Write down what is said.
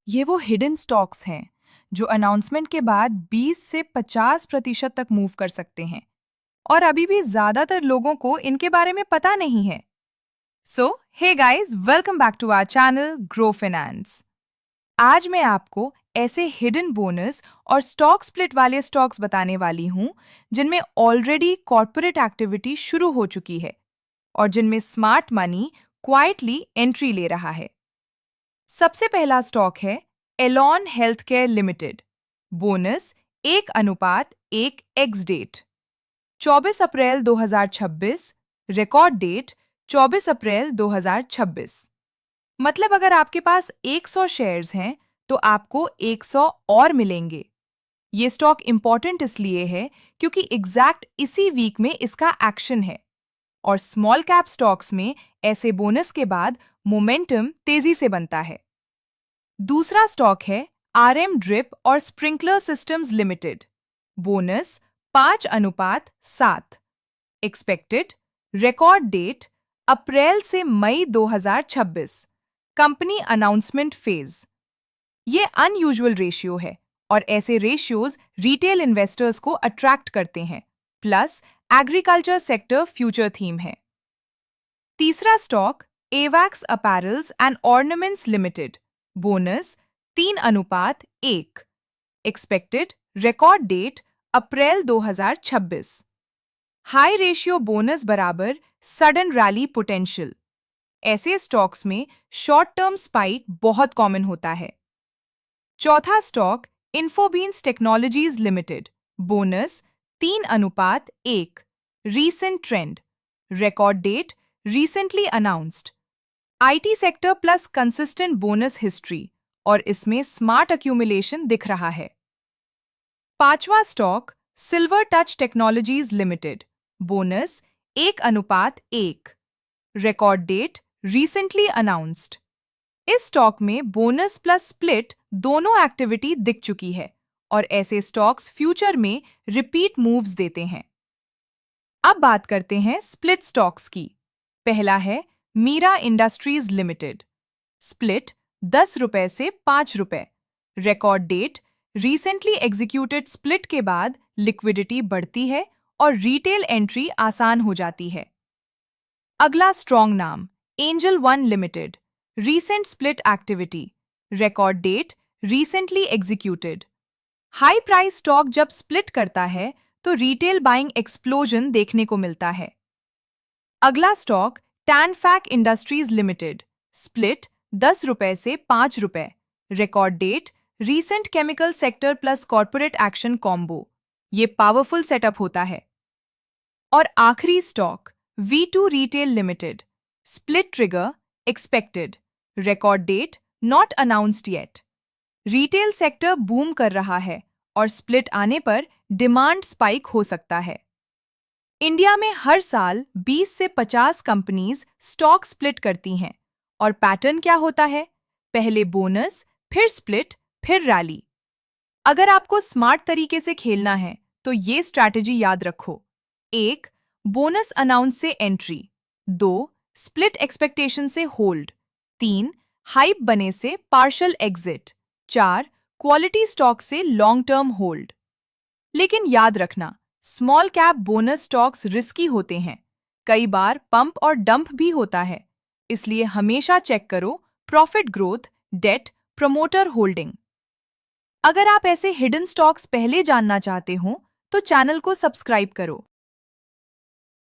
ये वो hidden stocks हैं जो अनाउंसमेंट के बाद 20 से 50% तक मूव कर सकते हैं और अभी भी ज्यादातर लोगों को इनके बारे में पता नहीं है। So hey guys, welcome back to our channel Grow Finance. आज मैं आपको ऐसे हिडन बोनस और स्टॉक स्प्लिट वाले स्टॉक्स बताने वाली हूं जिनमें ऑलरेडी कॉर्पोरेट एक्टिविटी शुरू हो चुकी है और जिनमें स्मार्ट मनी क्वाइटली एंट्री ले रहा है। सबसे पहला स्टॉक है Alon health care limited. Bonus 1:1 ex date 24 April 2026। Record date 24 April 2026। मतलब अगर आपके पास 100 शेयर्स हैं तो आपको 100 और मिलेंगे। ये स्टॉक इंपॉर्टेंट इसलिए है क्योंकि एग्जैक्ट इसी वीक में इसका एक्शन है और स्मॉल कैप स्टॉक्स में ऐसे बोनस के बाद मोमेंटम तेजी से बनता है। दूसरा स्टॉक है आरएम ड्रिप और sprinkler systems limited. Bonus 5:7। Expected record date April से मई 2026। Company announcement phase. ये अनयूजुअल रेशियो है और ऐसे रेशियोज रिटेल इन्वेस्टर्स को अट्रैक्ट करते हैं। Plus agriculture sector future theme है। तीसरा stock Avax apparels and ornaments limited. Bonus 3:1। Expected record date April 2026। High ratio bonus बराबर सडन रैली पोटेंशियल। ऐसे स्टॉक्स में शॉर्ट टर्म स्पाइक बहुत कॉमन होता है। चौथा stock Infobeans technologies limited. Bonus 3:1। Recent trend. Record date recently announced. IT sector plus consistent bonus history और इसमें smart accumulation दिख रहा है। पांचवा stock silver touch technologies limited. Bonus 1:1। Record date recently announced. इस स्टॉक में बोनस प्लस स्प्लिट दोनों activity दिख चुकी है और ऐसे स्टॉक्स फ्यूचर में रिपीट मूव्स देते हैं। अब बात करते हैं स्प्लिट स्टॉक्स की। पहला है मीरा इंडस्ट्रीज लिमिटेड। स्प्लिट 10 रुपए से 5 रुपए। Record date recently executed split के बाद लिक्विडिटी बढ़ती है और रिटेल एंट्री आसान हो जाती है। अगला स्ट्रॉन्ग नाम angel one limited. Recent split activity. Record date recently executed. High price stock जब स्प्लिट करता है तो रिटेल बाइंग एक्सप्लोजन देखने को मिलता है। अगला stock Tanfac industries limited. Split 10 रुपए से 5 रुपए। Record date recent chemical sector plus corporate action combo. ये पावरफुल सेटअप होता है। और आखिरी stock V2 retail limited. Split trigger expected. Record date not announced yet. Retail sector boom कर रहा है और स्प्लिट आने पर डिमांड स्पाइक हो सकता है। इंडिया में हर साल 20 से 50 कंपनीज स्टॉक स्प्लिट करती हैं और पैटर्न क्या होता है? पहले बोनस, फिर स्प्लिट, फिर रैली। अगर आपको स्मार्ट तरीके से खेलना है तो ये स्ट्रैटेजी याद रखो। 1. बोनस अनाउंस से एंट्री। 2. स्प्लिट एक्सपेक्टेशन से होल्ड। 3. हाइप बने से पार्शियल एग्जिट। 4. क्वालिटी स्टॉक से लॉन्ग टर्म होल्ड। लेकिन याद रखना, small cap bonus stocks risky होते हैं। कई बार पंप और डंप भी होता है, इसलिए हमेशा चेक करो profit growth, debt, promoter holding. अगर आप ऐसे हिडन स्टॉक्स पहले जानना चाहते हो तो चैनल को सब्सक्राइब करो।